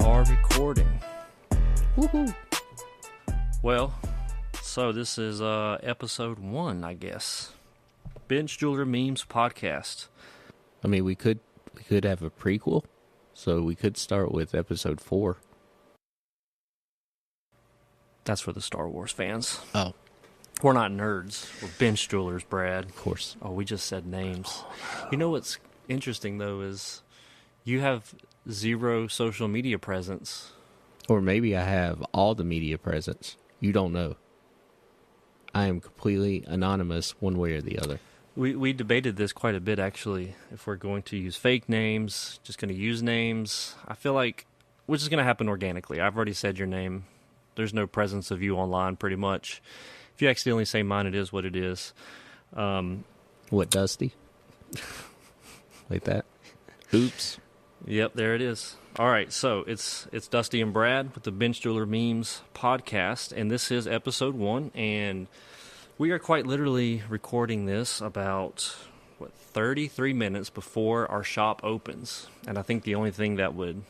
are recording. Woohoo! Well, so this is episode 1, I guess. Bench Jeweler Memes podcast. I mean, we could have a prequel, so we could start with episode 4. That's for the Star Wars fans. Oh, We're not nerds. We're bench jewelers, Brad. of course. Oh, we just said names. You know what's interesting, though, is you have 0 social media presence. Or maybe I have all the media presence. You don't know. I am completely anonymous one way or the other. We debated this quite a bit, actually, if we're going to use fake names, just going to use names. I feel like which is going to happen organically. I've already said your name. There's no presence of you online, pretty much. If you accidentally say mine, it is what it is. What, Dusty? Like that? Oops. Yep, there it is. All right, so it's Dusty and Brad with the Bench Jeweler Memes podcast, and this is episode 1, and we are quite literally recording this about, 33 minutes before our shop opens. And I think the only thing that would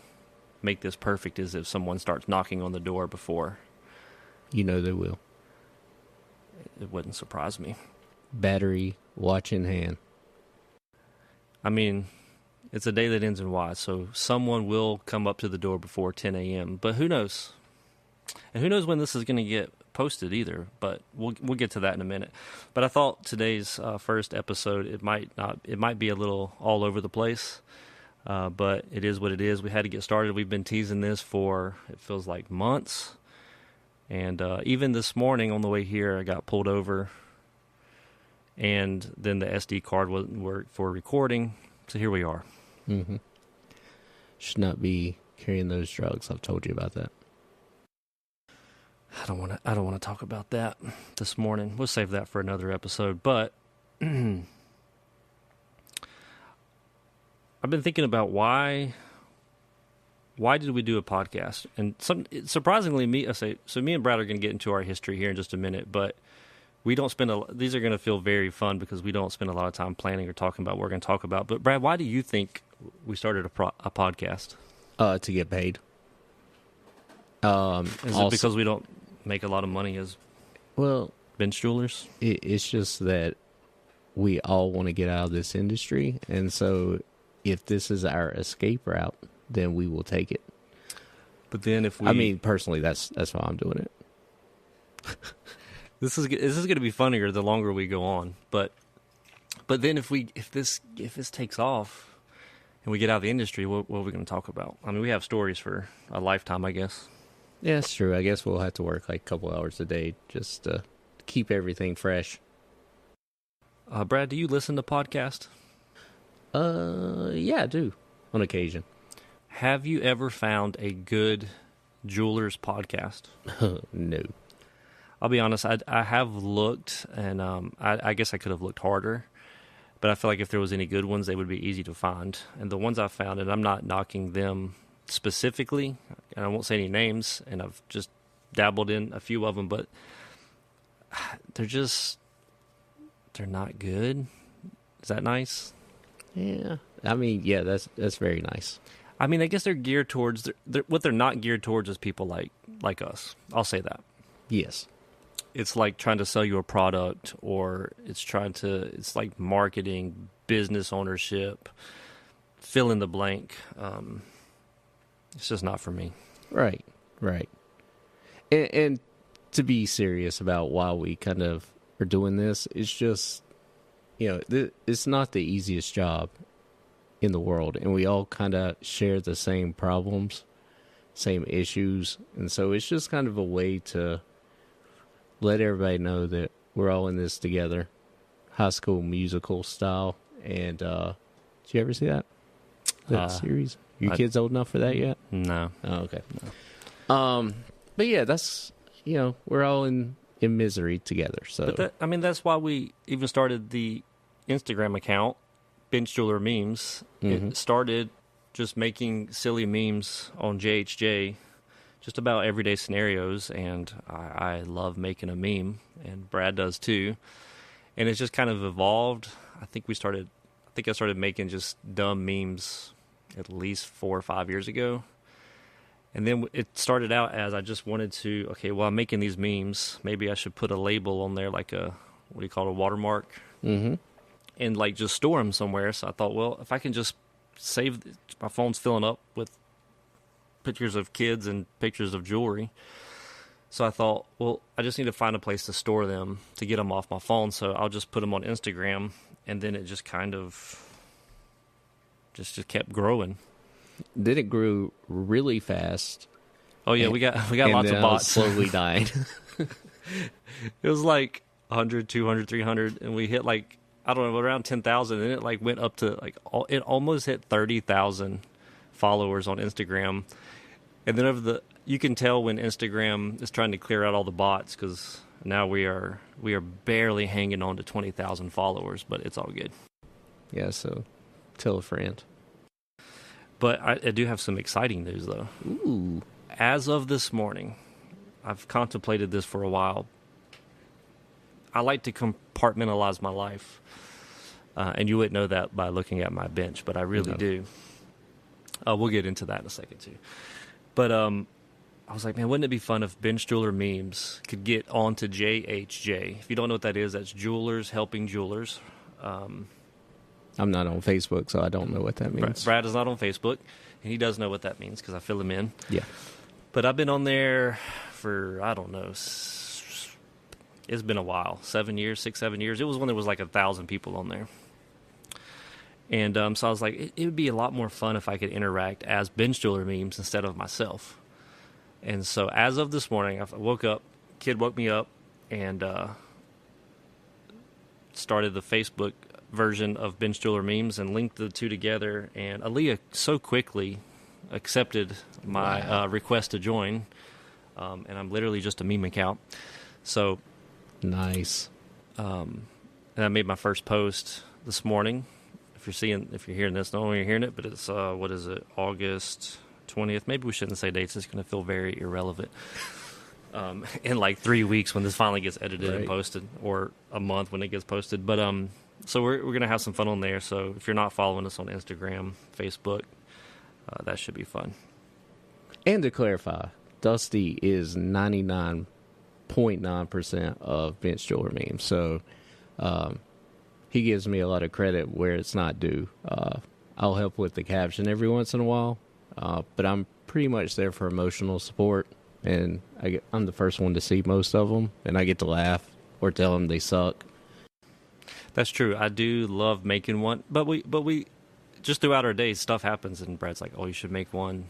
make this perfect is if someone starts knocking on the door before. You know they will. It wouldn't surprise me. Battery, watch in hand. I mean, it's a day that ends in Y, so someone will come up to the door before 10 a.m., but who knows? And who knows when this is going to get posted either, but we'll get to that in a minute. But I thought today's first episode, it might be a little all over the place, but it is what it is. We had to get started. We've been teasing this for, it feels like months, and even this morning on the way here, I got pulled over, and then the SD card wouldn't work for recording, so here we are. Mm-hmm. Should not be carrying those drugs. I've told you about that. I don't want to talk about that this morning. We'll save that for another episode. But I've been thinking about why did we do a podcast? And surprisingly, me and Brad are going to get into our history here in just a minute. But we don't spend these are going to feel very fun because we don't spend a lot of time planning or talking about what we're going to talk about. But Brad, why do you think we started a podcast? To get paid. Is it because we don't make a lot of money as bench jewelers? It's just that we all want to get out of this industry, and so if this is our escape route, then we will take it. But then personally, that's why I'm doing it. This is going to be funnier the longer we go on, but then if this takes off and we get out of the industry, what are we going to talk about? I mean, we have stories for a lifetime, I guess. Yeah, it's true. I guess we'll have to work like a couple hours a day just to keep everything fresh. Brad, do you listen to podcasts? Yeah, I do on occasion. Have you ever found a good jeweler's podcast? No. I'll be honest, I have looked, and I guess I could have looked harder, but I feel like if there was any good ones, they would be easy to find. And the ones I found, and I'm not knocking them specifically, and I won't say any names, and I've just dabbled in a few of them, but they're not good. Is that nice? Yeah. I mean, yeah, that's very nice. I mean, I guess they're geared towards, what they're not geared towards is people like us. I'll say that. Yes. It's like trying to sell you a product, or it's like marketing, business ownership, fill in the blank. It's just not for me. Right. And to be serious about why we kind of are doing this, it's just, it's not the easiest job in the world, and we all kind of share the same problems, same issues, and so it's just kind of a way to let everybody know that we're all in this together, High School Musical style. And did you ever see that series? Your kids old enough for that yet? No. Oh, okay. No. But yeah, that's we're all in misery together. So that's why we even started the Instagram account, Bench Jeweler Memes. Mm-hmm. It started just making silly memes on JHJ, just about everyday scenarios, and I love making a meme, and Brad does too. And it's just kind of evolved. I think I started making just dumb memes at least 4 or 5 years ago. And then it started out as I just wanted to, okay, well, I'm making these memes. Maybe I should put a label on there, like a, what do you call it, a watermark? Mm-hmm. And like just store them somewhere. So I thought, well, if I can just save, my phone's filling up with pictures of kids and pictures of jewelry. So I thought, well, I just need to find a place to store them to get them off my phone. So I'll just put them on Instagram. And then it just kind of just kept growing. Then it grew really fast. Oh yeah, we got lots of bots. Slowly dying. It was like 100, 200, 300, and we hit like, I don't know, around 10,000, and it like went up to like it almost hit 30,000 followers on Instagram. And then you can tell when Instagram is trying to clear out all the bots, because now we are barely hanging on to 20,000 followers, but it's all good. Yeah, so tell a friend. But I do have some exciting news, though. Ooh. As of this morning, I've contemplated this for a while. I like to compartmentalize my life. And you wouldn't know that by looking at my bench, but I really do. We'll get into that in a second, too. But I was like, man, wouldn't it be fun if Bench Jeweler Memes could get onto JHJ? If you don't know what that is, that's Jewelers Helping Jewelers. I'm not on Facebook, so I don't know what that means. Brad is not on Facebook, and he does know what that means because I fill him in. Yeah. But I've been on there for, I don't know, it's been a while. 7 years, 6, 7 years. It was when there was like 1,000 people on there. And so I was like, it would be a lot more fun if I could interact as Bench Jeweler Memes instead of myself. And so as of this morning, I woke up, kid woke me up, and started the Facebook version of Bench Jeweler Memes and linked the two together. And Aaliyah so quickly accepted my request to join. And I'm literally just a meme account. So nice. And I made my first post this morning. If you're hearing this, not only you're hearing it, but it's what is it, August 20th? Maybe we shouldn't say dates. It's going to feel very irrelevant. In like 3 weeks when this finally gets edited and posted, or a month when it gets posted. But so we're going to have some fun on there. So if you're not following us on Instagram, Facebook, that should be fun. And to clarify, Dusty is 99.9% of Bench Jeweler Memes. So he gives me a lot of credit where it's not due. I'll help with the caption every once in a while, but I'm pretty much there for emotional support. And I'm the first one to see most of them, and I get to laugh or tell them they suck. That's true. I do love making one, but we just throughout our days, stuff happens, and Brad's like, "Oh, you should make one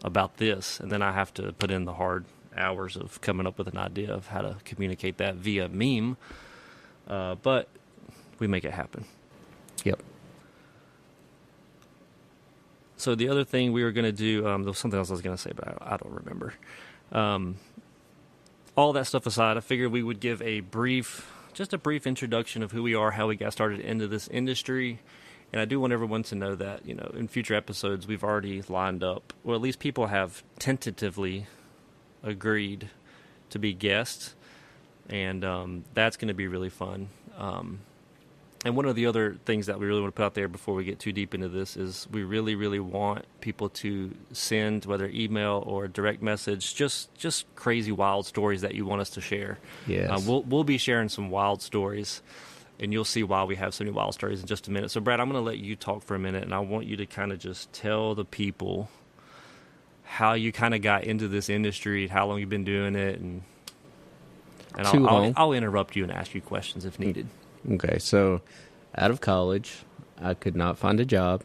about this," and then I have to put in the hard hours of coming up with an idea of how to communicate that via meme. But we make it happen. Yep. So the other thing we were going to do, there was something else I was going to say, but I don't remember. All that stuff aside, I figured we would give just a brief introduction of who we are, how we got started into this industry. And I do want everyone to know that, in future episodes, we've already lined up, or at least people have tentatively agreed to be guests. And that's going to be really fun. And one of the other things that we really want to put out there before we get too deep into this is we really, really want people to send, whether email or direct message, just crazy wild stories that you want us to share. Yes. We'll be sharing some wild stories, and you'll see why we have so many wild stories in just a minute. So, Brad, I'm going to let you talk for a minute, and I want you to kind of just tell the people how you kind of got into this industry, how long you've been doing it, and I'll interrupt you and ask you questions if needed. Okay, so out of college, I could not find a job.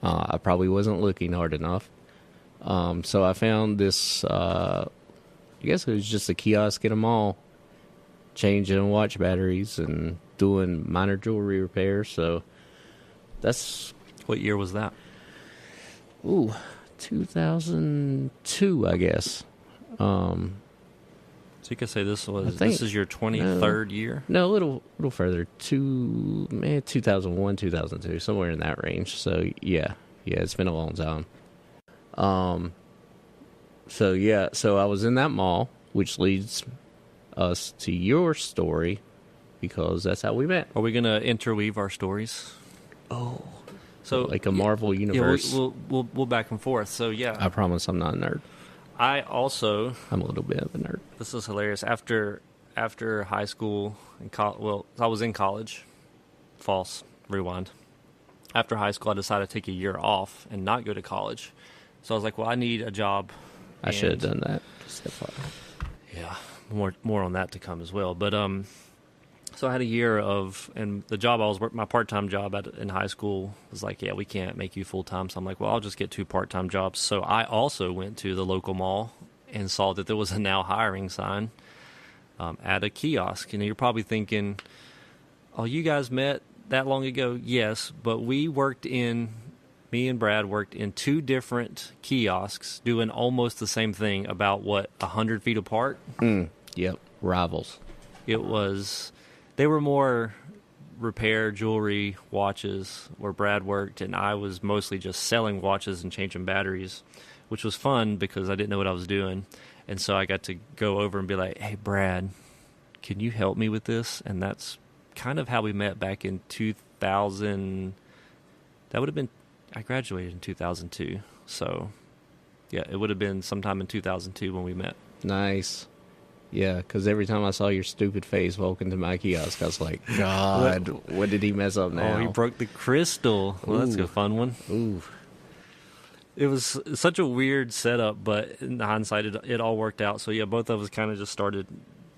I probably wasn't looking hard enough. So I found this, I guess it was just a kiosk at a mall, changing watch batteries and doing minor jewelry repairs. So that's... What year was that? 2002, I guess. So you could say this is your 23rd year? No, a little further. 2001, 2002, somewhere in that range. So yeah, it's been a long time. So I was in that mall, which leads us to your story, because that's how we met. Are we going to interweave our stories? Oh, So like a Marvel yeah, universe. we'll back and forth. So yeah, I promise I'm not a nerd. I also, I'm a little bit of a nerd. this is hilarious. After high school and I was in college. False. Rewind. After high school, I decided to take a year off and not go to college. So I was like, well, I need a job. I should have done that. Just FYI. Yeah, more on that to come as well. But so I had a year of, and the job I was working, my part-time job in high school was like, yeah, we can't make you full-time. So I'm like, well, I'll just get 2 part-time jobs. So I also went to the local mall and saw that there was a now hiring sign at a kiosk. And you're probably thinking, oh, you guys met that long ago? Yes, but me and Brad worked in 2 different kiosks doing almost the same thing about, 100 feet apart? Yep, rivals. They were more repair, jewelry, watches, where Brad worked, and I was mostly just selling watches and changing batteries, which was fun because I didn't know what I was doing. And so I got to go over and be like, hey, Brad, can you help me with this? And that's kind of how we met back in 2000. That would have been, I graduated in 2002. So, yeah, it would have been sometime in 2002 when we met. Nice. Yeah, because every time I saw your stupid face walk into my kiosk, I was like, God, what did he mess up now? Oh, he broke the crystal. Well, that's a fun one. Ooh. It was such a weird setup, but in hindsight, it all worked out. So, yeah, both of us kind of just started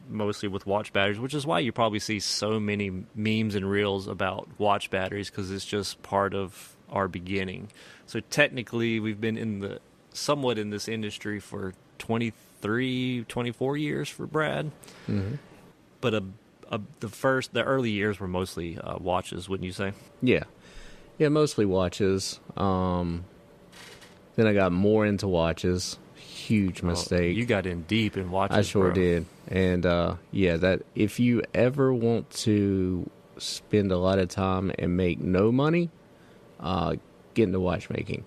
mostly with watch batteries, which is why you probably see so many memes and reels about watch batteries, because it's just part of our beginning. So technically, we've been somewhat in this industry for 23, 24 years for Brad. Mm-hmm. But the early years were mostly watches, wouldn't you say? Yeah, mostly watches. Then I got more into watches. Huge mistake. You got in deep in watches. I sure did. And that if you ever want to spend a lot of time and make no money, get into watchmaking.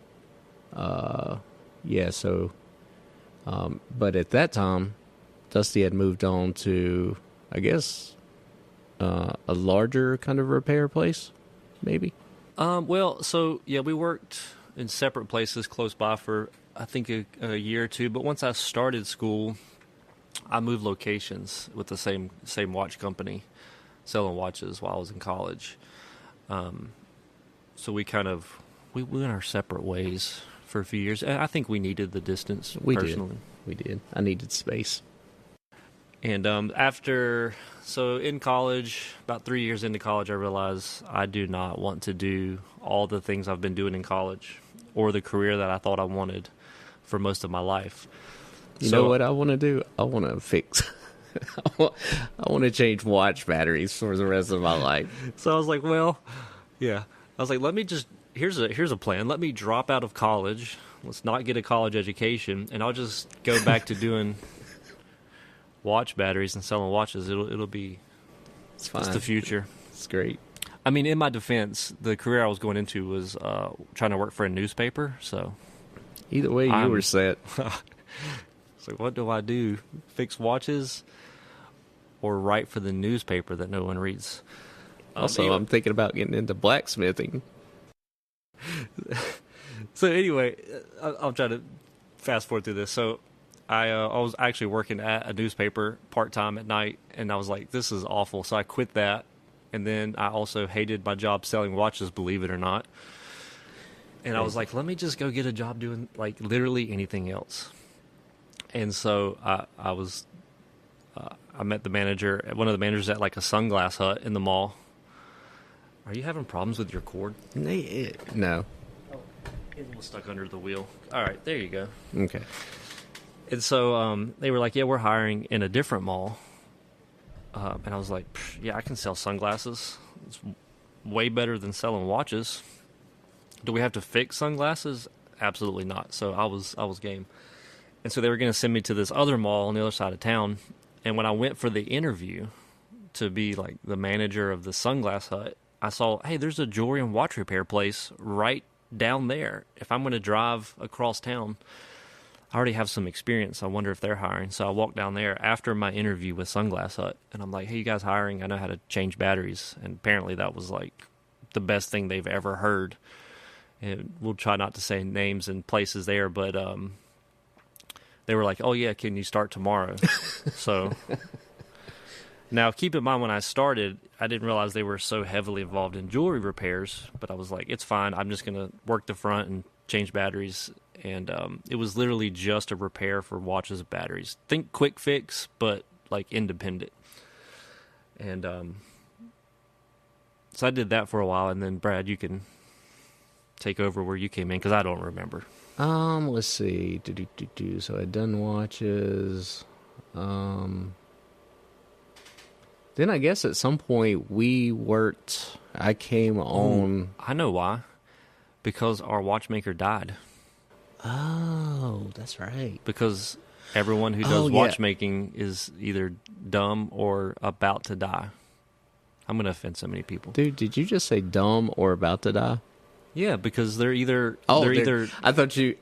But at that time, Dusty had moved on to, I guess, a larger kind of repair place, maybe. We worked in separate places close by for, I think, a year or two. But once I started school, I moved locations with the same watch company, selling watches while I was in college. So we went our separate ways for a few years. And I think we needed the distance personally. We did. I needed space. And in college, about 3 years into college, I realized I do not want to do all the things I've been doing in college or the career that I thought I wanted for most of my life. You know what I want to do? I want to fix. I want to change watch batteries for the rest of my life. So I was like, let me just, here's a plan. Let me drop out of college. Let's not get a college education, and I'll just go back to doing watch batteries and selling watches. It'll be, it's fine. It's the future. It's great. I mean, in my defense, the career I was going into was trying to work for a newspaper. So either way, you were set. It's like, what do I do? Fix watches or write for the newspaper that no one reads? Also, I'm thinking about getting into blacksmithing. So anyway, I'll try to fast forward through this. So I was actually working at a newspaper part-time at night, and I was like, this is awful. So I quit that, and then I also hated my job selling watches, believe it or not. And I was like, let me just go get a job doing, like, literally anything else. And so I met one of the managers at, like, a sunglass hut in the mall. Are you having problems with your cord? No. Oh, it's a little stuck under the wheel. All right, there you go. Okay. And so they were like, yeah, we're hiring in a different mall. And I was like, yeah, I can sell sunglasses. It's way better than selling watches. Do we have to fix sunglasses? Absolutely not. So I was game. And so they were going to send me to this other mall on the other side of town. And when I went for the interview to be like the manager of the sunglass hut, I saw, hey, there's a jewelry and watch repair place right down there. If I'm going to drive across town, I already have some experience. I wonder if they're hiring. So I walked down there after my interview with Sunglass Hut, and I'm like, hey, you guys hiring? I know how to change batteries. And apparently that was like the best thing they've ever heard. and we'll try not to say names and places there, but they were like, "Oh yeah, can you start tomorrow?" So now keep in mind when I started, I didn't realize they were so heavily involved in jewelry repairs, but I was like, "It's fine. I'm just gonna work the front and change batteries." And it was literally just a repair for watches and batteries. Think quick fix, but like independent. And so I did that for a while, and then Brad, you can take over where you came in because I don't remember. Let's see. So I done watches. Then I guess at some point we worked. I came on. I know why. Because our watchmaker died. Oh, that's right. Because everyone who does watchmaking is either dumb or about to die. I'm going to offend so many people. Dude, did you just say dumb or about to die? Yeah, because they're either I thought you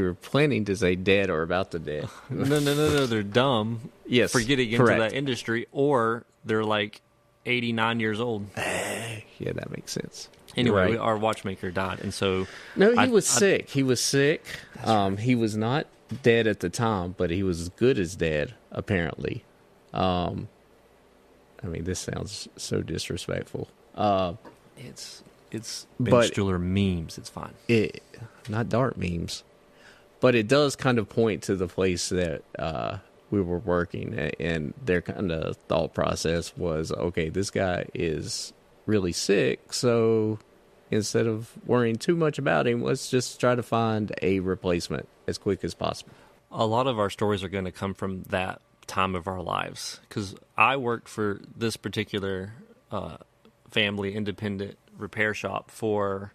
were planning to say dead or about to dead. No, they're dumb. Yes, for getting into that industry, or they're like 89 years old. Yeah, that makes sense. Anyway, right. Our watchmaker died, and so he was sick. He was sick. Right. He was not dead at the time, but he was as good as dead, apparently. I mean, this sounds so disrespectful. It's bench jeweler memes. It's fine. Not dart memes, but it does kind of point to the place that we were working, and their kind of thought process was, okay, this guy is really sick, so instead of worrying too much about him, let's just try to find a replacement as quick as possible. A lot of our stories are going to come from that time of our lives, because I worked for this particular family independent repair shop for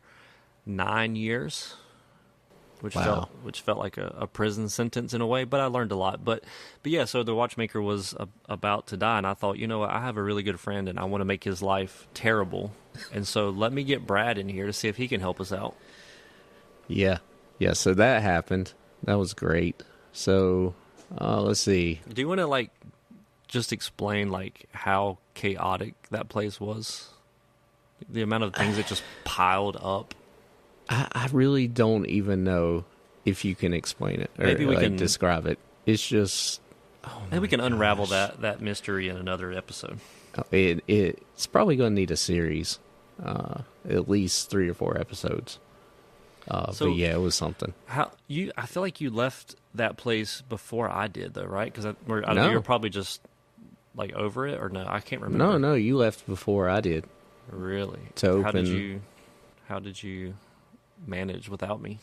9 years, which felt like a prison sentence in a way, but I learned a lot. But yeah, so the watchmaker was about to die, and I thought, you know what, I have a really good friend, and I want to make his life terrible, and so let me get Brad in here to see if he can help us out. Yeah, so that happened. That was great. So let's see. Do you want to just explain how chaotic that place was? The amount of things that just piled up. I really don't even know if you can explain it or maybe we can describe it. It's just... maybe we can unravel that mystery in another episode. It's probably going to need a series. At least 3 or 4 episodes. But yeah, it was something. I feel like you left that place before I did, though, right? Because I know you're probably just over it, or no? I can't remember. No, you left before I did. Really? To open. How did you manage without me?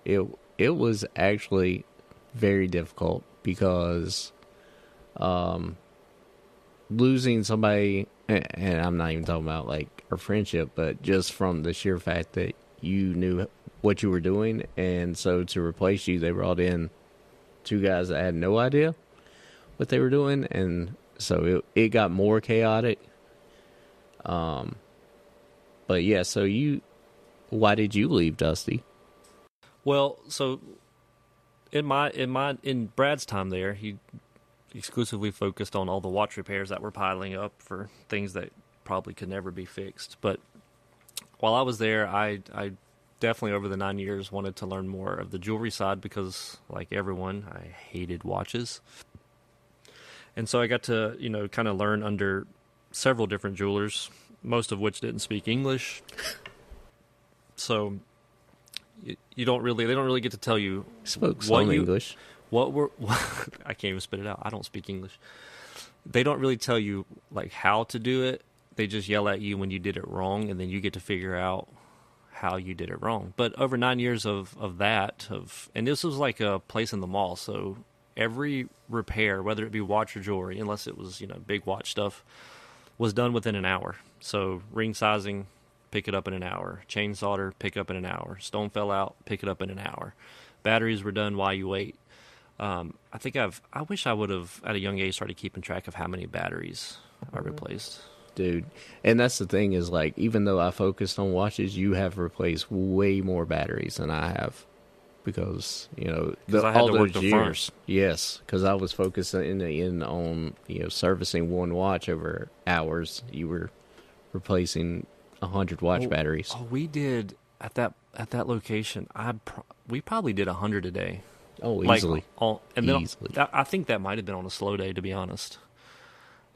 It was actually very difficult because losing somebody, and I'm not even talking about our friendship, but just from the sheer fact that you knew what you were doing, and so to replace you, they brought in 2 guys that had no idea what they were doing, and so it got more chaotic. But yeah, so why did you leave, Dusty? Well, so in Brad's time there, he exclusively focused on all the watch repairs that were piling up for things that probably could never be fixed. But while I was there, I definitely over the 9 years wanted to learn more of the jewelry side because, like everyone, I hated watches. And so I got to, kind of learn under several different jewelers, most of which didn't speak English. So they don't really get to tell you English. I can't even spit it out. I don't speak English. They don't really tell you how to do it. They just yell at you when you did it wrong, and then you get to figure out how you did it wrong. But over 9 years of that, and this was like a place in the mall, so every repair, whether it be watch or jewelry, unless it was big watch stuff, was done within an hour. So ring sizing, pick it up in an hour. Chain solder, pick up in an hour. Stone fell out, pick it up in an hour. Batteries were done while you wait. I wish I would have at a young age started keeping track of how many batteries I replaced. Dude, and that's the thing is even though I focused on watches, you have replaced way more batteries than I have. Because I had to work the front. Yes, because I was focusing in on servicing one watch over hours. You were replacing 100 watch batteries. Oh, we did at that location, we probably did 100 a day. Oh, Like, easily. And then Easily. I think that might have been on a slow day, to be honest.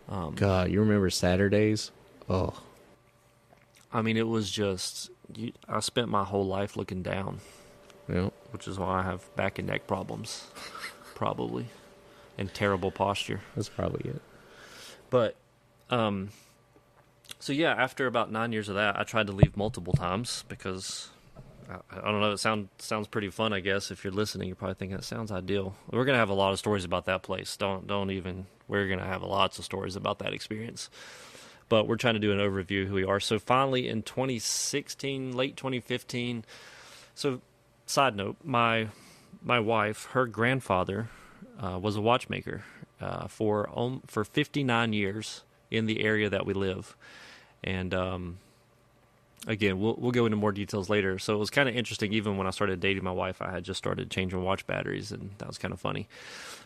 God, you remember Saturdays? Oh, I mean, it was just I spent my whole life looking down, yeah. which is why I have back and neck problems, probably, and terrible posture. That's probably it. But, so yeah, after about 9 years of that, I tried to leave multiple times because I don't know. It sounds pretty fun, I guess. If you're listening, you're probably thinking that sounds ideal. We're gonna have a lot of stories about that place. Don't even. We're gonna have lots of stories about that experience. But we're trying to do an overview of who we are. So finally, in 2016, late 2015. So, side note, my wife, her grandfather was a watchmaker for 59 years in the area that we live, and again, we'll go into more details later. So it was kind of interesting. Even when I started dating my wife, I had just started changing watch batteries, and that was kind of funny.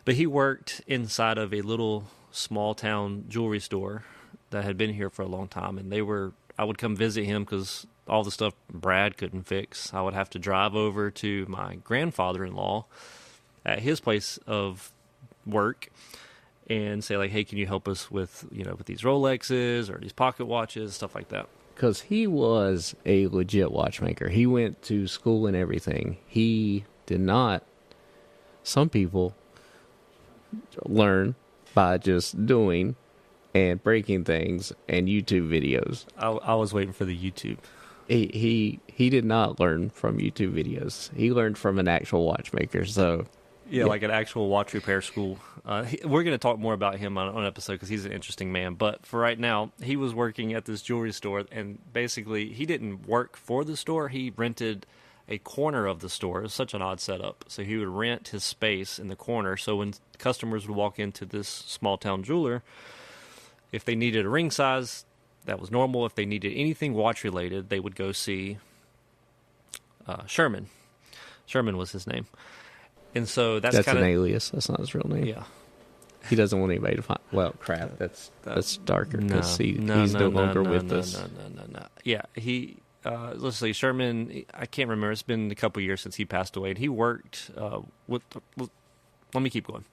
But he worked inside of a little small town jewelry store that had been here for a long time, and I would come visit him because all the stuff Brad couldn't fix, I would have to drive over to my grandfather-in-law at his place of work and say, like, hey, can you help us with these Rolexes or these pocket watches, stuff like that. Because he was a legit watchmaker. He went to school and everything. He did not. Some people learn by just doing and breaking things and YouTube videos. I was waiting for the YouTube. He did not learn from YouTube videos. He learned from an actual watchmaker. So yeah, like an actual watch repair school. We're going to talk more about him on an episode because he's an interesting man. But for right now, he was working at this jewelry store, and basically he didn't work for the store. He rented a corner of the store. It was such an odd setup. So he would rent his space in the corner. So when customers would walk into this small town jeweler, if they needed a ring size, that was normal. If they needed anything watch related, they would go see Sherman. Sherman was his name. And so that's an kinda, alias. That's not his real name. Yeah. He doesn't want anybody to find. Well, crap. That's darker because he's no longer with us. No. Yeah, let's see, Sherman. I can't remember. It's been a couple years since he passed away. And he worked with. Let me keep going.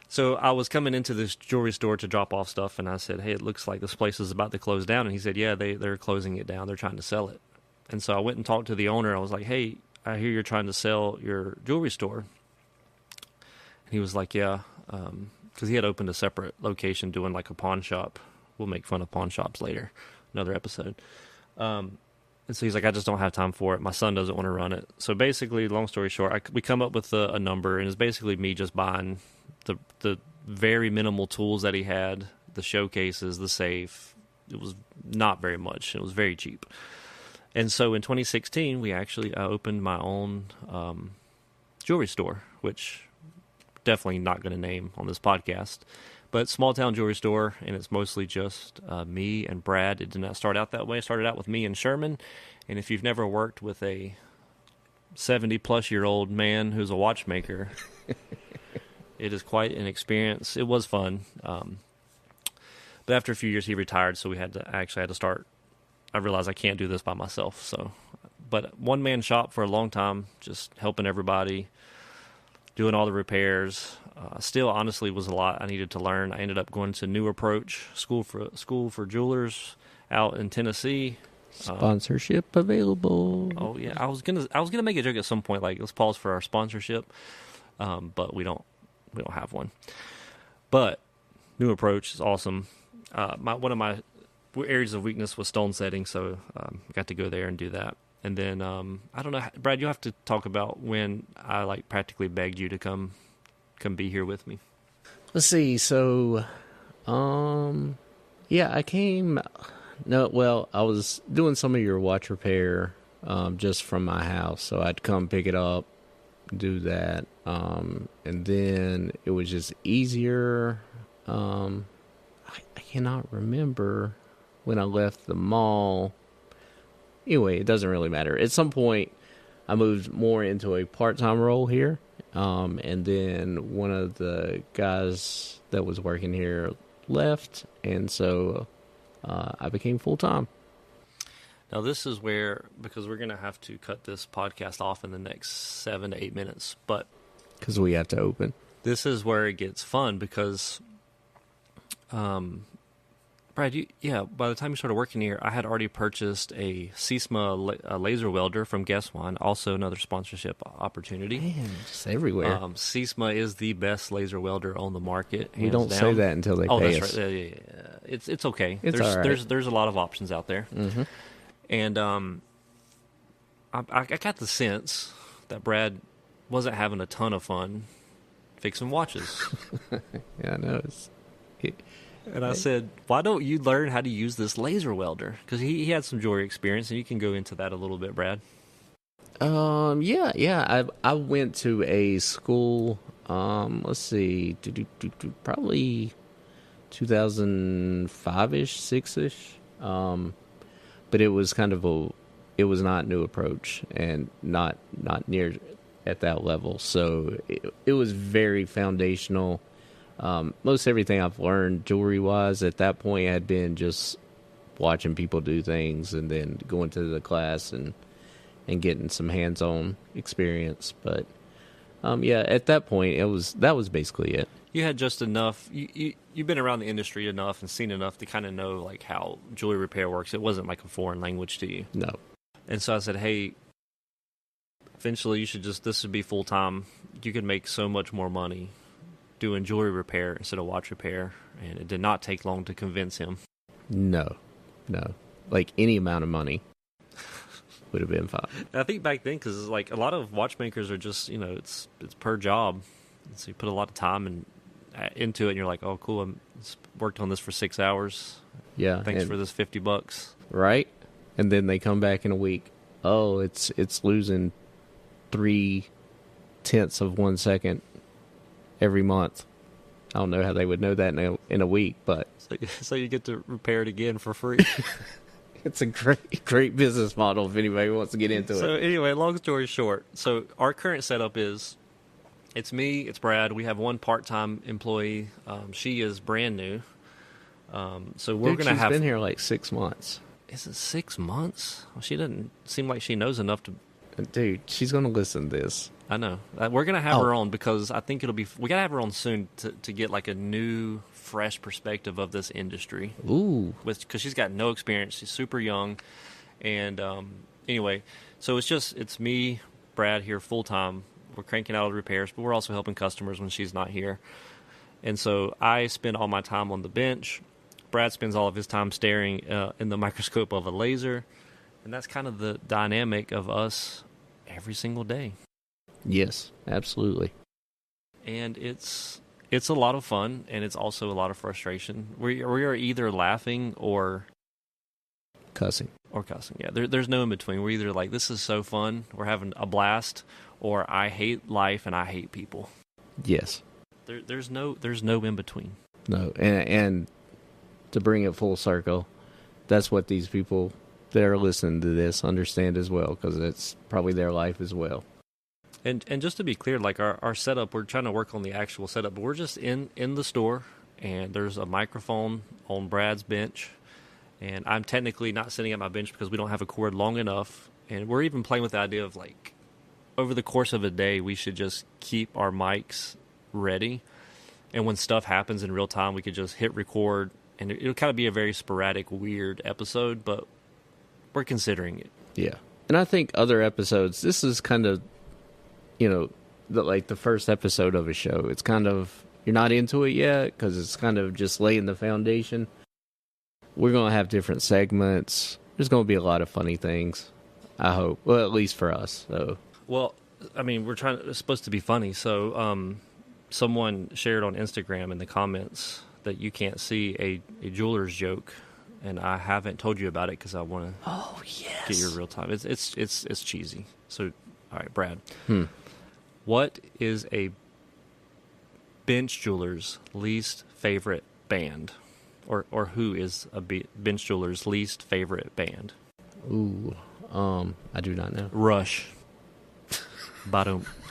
So I was coming into this jewelry store to drop off stuff, and I said, "Hey, it looks like this place is about to close down." And he said, "Yeah, they're closing it down. They're trying to sell it." And so I went and talked to the owner. I was like, "Hey, I hear you're trying to sell your jewelry store." And he was like, "Yeah," because he had opened a separate location doing like a pawn shop. We'll make fun of pawn shops later, another episode. And so he's like, "I just don't have time for it. My son doesn't want to run it." So basically, long story short, we come up with a number, and it's basically me just buying the very minimal tools that he had, the showcases, the safe. It was not very much. It was very cheap. And so in 2016, we actually opened my own jewelry store, which definitely not going to name on this podcast, but small town jewelry store, and it's mostly just me and Brad. It did not start out that way. It started out with me and Sherman, and if you've never worked with a 70-plus-year-old man who's a watchmaker, it is quite an experience. It was fun, but after a few years, he retired, so I had to start. I realized I can't do this by myself. But one-man shop for a long time, just helping everybody, doing all the repairs. Still, honestly, was a lot I needed to learn. I ended up going to New Approach School for Jewelers out in Tennessee. Sponsorship available. Oh yeah, I was gonna make a joke at some point, like let's pause for our sponsorship, but we don't have one. But New Approach is awesome. One of my areas of weakness was stone setting, so I got to go there and do that. And then I don't know, Brad, you'll have to talk about when I like practically begged you to come be here with me. Let's see. So, yeah, I came. No, well, I was doing some of your watch repair just from my house, so I'd come pick it up, do that, and then it was just easier. I cannot remember when I left the mall. Anyway, it doesn't really matter. At some point, I moved more into a part-time role here, and then one of the guys that was working here left, and so I became full-time. Now, this is where, because we're going to have to cut this podcast off in the next 7 to 8 minutes, but Because we have to open. this is where it gets fun because, Brad, by the time you started working here, I had already purchased a SESMA laser welder from Guess One, also another sponsorship opportunity. Man, just everywhere. SESMA is the best laser welder on the market. We don't down. say that until they pay that's us. right. Yeah. It's okay. It's there's all right. there's a lot of options out there, and I got the sense that Brad wasn't having a ton of fun fixing watches. Yeah, I know. And I said, why don't you learn how to use this laser welder? Because he had some jewelry experience, and you can go into that a little bit, Brad. Yeah. I went to a school. Let's see, probably 2005-ish, 6-ish. But it was kind of it was not New Approach and not near at that level. So it was very foundational. Most everything I've learned jewelry-wise at that point had been just watching people do things and then going to the class and getting some hands-on experience. But at that point that was basically it. You had just enough. You've been around the industry enough and seen enough to kind of know like how jewelry repair works. It wasn't like a foreign language to you. No. And so I said, hey, eventually this would be full time. You could make so much more money doing jewelry repair instead of watch repair. And it did not take long to convince him. No. Like any amount of money would have been fine. And I think back then, because like a lot of watchmakers are just, it's per job. So you put a lot of time into it, and you're like, oh, cool, I worked on this for 6 hours. Yeah. Thanks for this $50. Right? And then they come back in a week. Oh, it's losing 0.3 of 1 second every month. I don't know how they would know that in a week, but so you get to repair it again for free. it's a great business model if anybody wants to get into it. So anyway, long story short, so our current setup is it's me, it's Brad. We have one part-time employee. She is brand new. So we're going to have. She's been here like 6 months. Is it 6 months? Well, she doesn't seem like she knows enough to. Dude, she's going to listen to this. I know. We're going to have her on because I think we got to have her on soon to get like a new, fresh perspective of this industry. Ooh. Because she's got no experience. She's super young. And anyway, so it's me, Brad here full time. We're cranking out all the repairs, but we're also helping customers when she's not here. And so I spend all my time on the bench. Brad spends all of his time staring in the microscope of a laser. And that's kind of the dynamic of us every single day. Yes, absolutely. And it's a lot of fun, and it's also a lot of frustration. We are either laughing or cussing. Yeah, there's no in between. We're either like, this is so fun, we're having a blast, or I hate life and I hate people. Yes. There's no in between. No, and to bring it full circle, that's what these people that are listening to this understand as well, because it's probably their life as well. And just to be clear, like our setup, we're trying to work on the actual setup, but we're just in the store, and there's a microphone on Brad's bench, and I'm technically not sitting at my bench because we don't have a cord long enough, and we're even playing with the idea of like, over the course of a day, we should just keep our mics ready, and when stuff happens in real time, we could just hit record, and it'll kind of be a very sporadic, weird episode, but we're considering it. Yeah. And I think other episodes, this is kind of, the first episode of a show. It's kind of, you're not into it yet because it's kind of just laying the foundation. We're going to have different segments. There's going to be a lot of funny things, I hope. Well, at least for us. So. Well, I mean, it's supposed to be funny. So someone shared on Instagram in the comments that you can't see a jeweler's joke, and I haven't told you about it because I want to get your real time. It's cheesy. So, all right, Brad. What is a bench jeweler's least favorite band? Or who is a bench jeweler's least favorite band? Ooh, I do not know. Rush.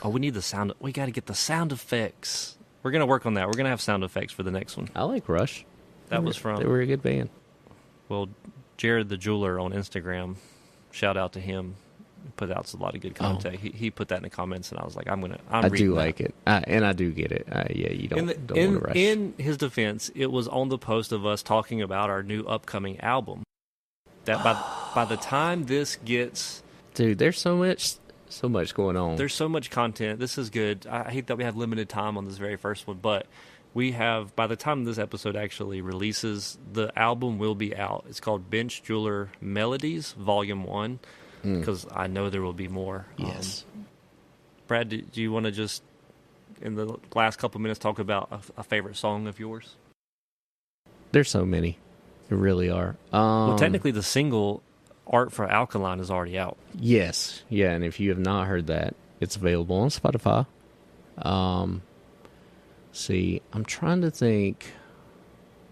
We need the sound. We got to get the sound effects. We're going to work on that. We're going to have sound effects for the next one. I like Rush. They were a good band. Well, Jared the jeweler on Instagram shout out to him. He put out a lot of good content. He put that in the comments, and I was like, I'm I do that. like it, and I do get it. Yeah, you don't want to rush. In his defense, it was on the post of us talking about our new upcoming album. That by the time this gets, dude, there's so much going on. There's so much content. This is good. I hate that we have limited time on this very first one, but we have, by the time this episode actually releases, the album will be out. It's called Bench Jeweler Melodies, Volume 1, because I know there will be more. Yes. Brad, do you want to just, in the last couple minutes, talk about a favorite song of yours? There's so many. There really are. Well, technically, the single Art for Alkaline is already out. Yes. Yeah, and if you have not heard that, it's available on Spotify. See, I'm trying to think.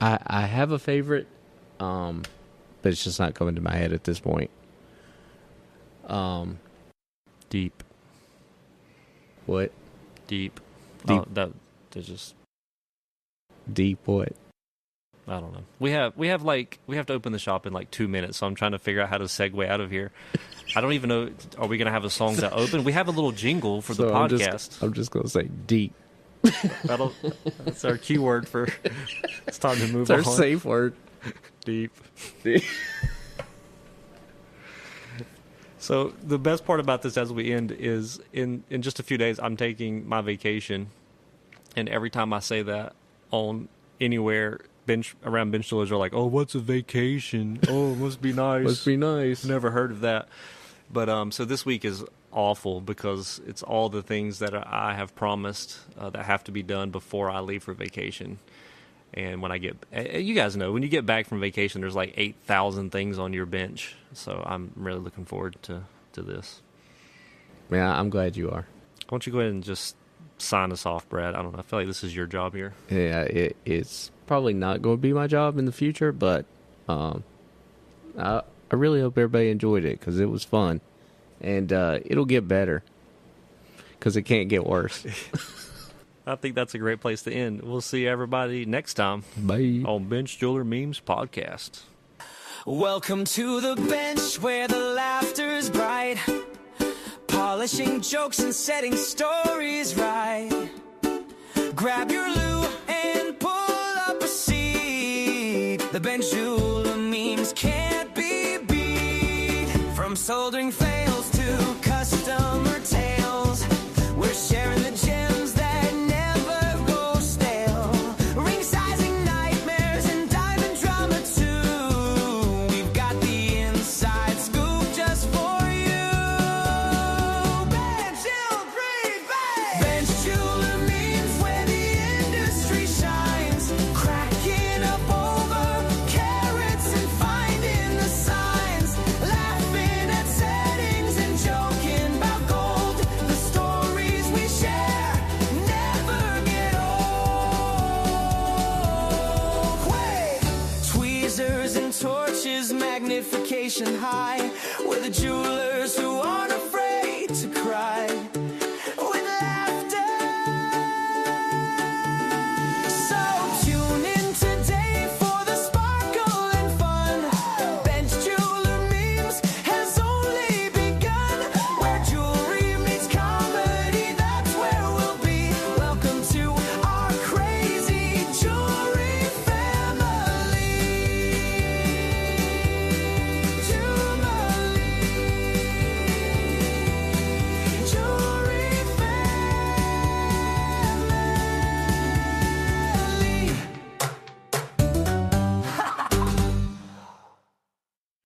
I have a favorite, but it's just not coming to my head at this point. Deep. What? Deep. Deep. They're just Deep what? I don't know. We have to open the shop in like 2 minutes, so I'm trying to figure out how to segue out of here. I don't even know. Are we going to have a song to open? We have a little jingle for the podcast. I'm just going to say deep. That's our keyword for. It's time to move on. It's our safe word. Deep. So the best part about this as we end is in just a few days I'm taking my vacation, and every time I say that on anywhere around bench jewelers are like, oh, what's a vacation? Oh, it must be nice. Must be nice. Never heard of that. But so this week is awful because it's all the things that I have promised that have to be done before I leave for vacation. And when I get, you guys know, when you get back from vacation, there's like 8,000 things on your bench. So I'm really looking forward to this. Yeah, I'm glad you are. Why don't you go ahead and just sign us off, Brad? I don't know. I feel like this is your job here. Yeah, it's probably not going to be my job in the future, but I really hope everybody enjoyed it because it was fun. And it'll get better because it can't get worse. I think that's a great place to end. We'll see everybody next time. Bye. On Bench Jeweler Memes Podcast. Welcome to the bench where the laughter's bright, polishing jokes and setting stories right. Grab your loot and pull up a seat. The Bench Jeweler memes can't be beat. From soldering fails to customer tales, we're sharing the gems that never go stale. Ring sizing nightmares and diamond drama too. We've got the inside scoop just for you. Bench Jeweler memes where the industry shines, cracking up over carrots and finding the signs, laughing at settings and joking about gold. The stories we share never get old. Wait! Tweezers and torches, magnification high. We're the jewelers who aren't afraid to cry.